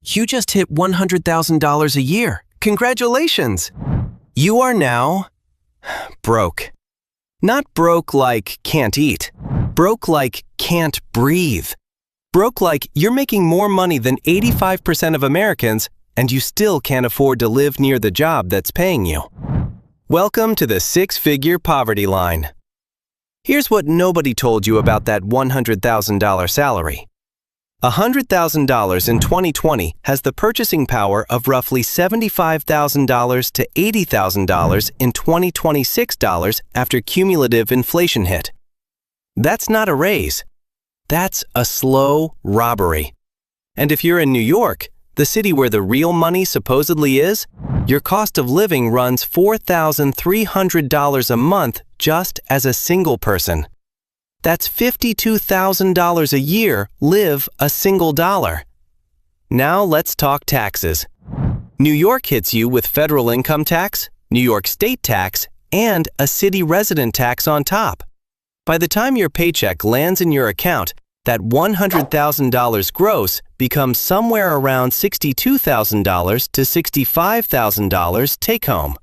You just hit $100,000 a year. Congratulations! You are now broke. Not broke like can't eat. Broke like can't breathe. Broke like you're making more money than 85% of Americans and you still can't afford to live near the job that's paying you. Welcome to the six-figure poverty line. Here's what nobody told you about that $100,000 salary. $100,000 in 2020 has the purchasing power of roughly $75,000 to $80,000 in 2026 dollars after cumulative inflation hit. That's not a raise. That's a slow robbery. And if you're in New York, the city where the real money supposedly is, your cost of living runs $4,300 a month just as a single person. That's $52,000 a year live a single dollar. Now let's talk taxes. New York hits you with federal income tax, New York state tax, and a city resident tax on top. By the time your paycheck lands in your account, that $100,000 gross becomes somewhere around $62,000 to $65,000 take home.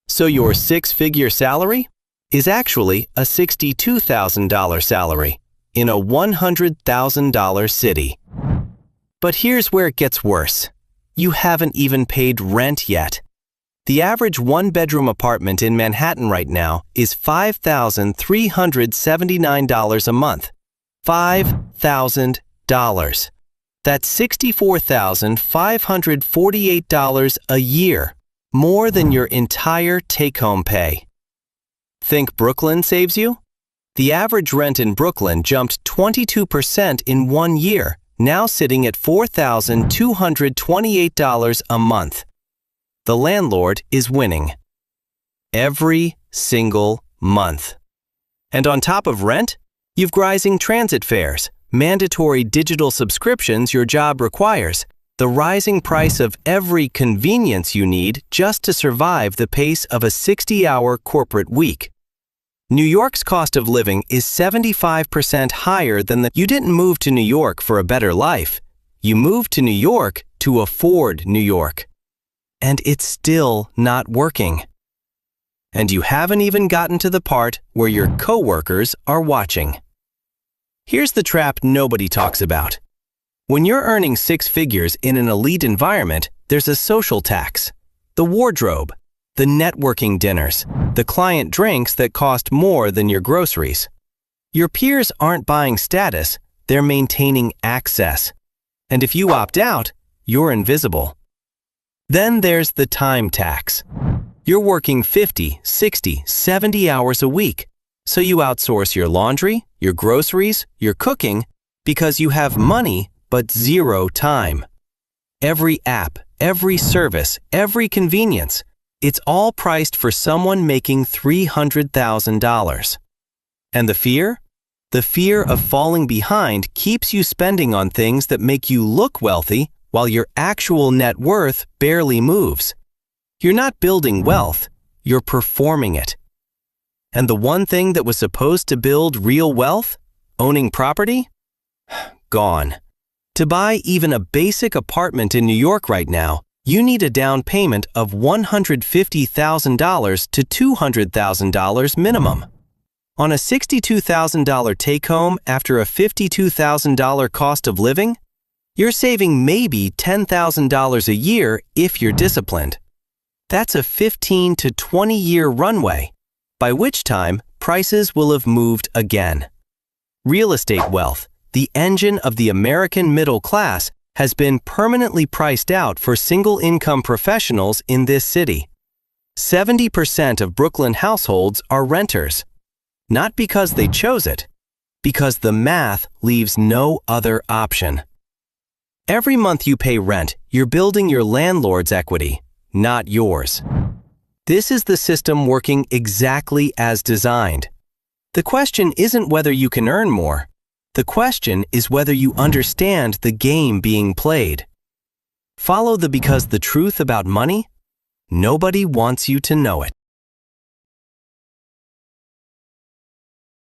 So your six-figure salary is actually a $62,000 salary in a $100,000 city. But here's where it gets worse. You haven't even paid rent yet. The average one-bedroom apartment in Manhattan right now is $5,379 a month. $5,000. That's $64,548 a year, more than your entire take-home pay. Think Brooklyn saves you? The average rent in Brooklyn jumped 22% in 1 year, now sitting at $4,228 a month. The landlord is winning. Every single month. And on top of rent, you've rising transit fares, mandatory digital subscriptions your job requires, the rising price of every convenience you need just to survive the pace of a 60-hour corporate week. New York's cost of living is 75% higher than you didn't move to New York for a better life. You moved to New York to afford New York. And it's still not working. And you haven't even gotten to the part where your coworkers are watching. Here's the trap nobody talks about. When you're earning six figures in an elite environment, there's a social tax, the wardrobe, the networking dinners, the client drinks that cost more than your groceries. Your peers aren't buying status, they're maintaining access. And if you opt out, you're invisible. Then there's the time tax. You're working 50, 60, 70 hours a week, so you outsource your laundry, your groceries, your cooking, because you have money but zero time. Every app, every service, every convenience, it's all priced for someone making $300,000. And the fear? The fear of falling behind keeps you spending on things that make you look wealthy while your actual net worth barely moves. You're not building wealth, you're performing it. And the one thing that was supposed to build real wealth, owning property, gone. To buy even a basic apartment in New York right now, you need a down payment of $150,000 to $200,000 minimum. On a $62,000 take-home after a $52,000 cost of living, you're saving maybe $10,000 a year if you're disciplined. That's a 15 to 20-year runway, by which time prices will have moved again. Real estate wealth, the engine of the American middle class, has been permanently priced out for single-income professionals in this city. 70% of Brooklyn households are renters. Not because they chose it, because the math leaves no other option. Every month you pay rent, you're building your landlord's equity, not yours. This is the system working exactly as designed. The question isn't whether you can earn more. The question is whether you understand the game being played. Follow the truth about money? Nobody wants you to know it.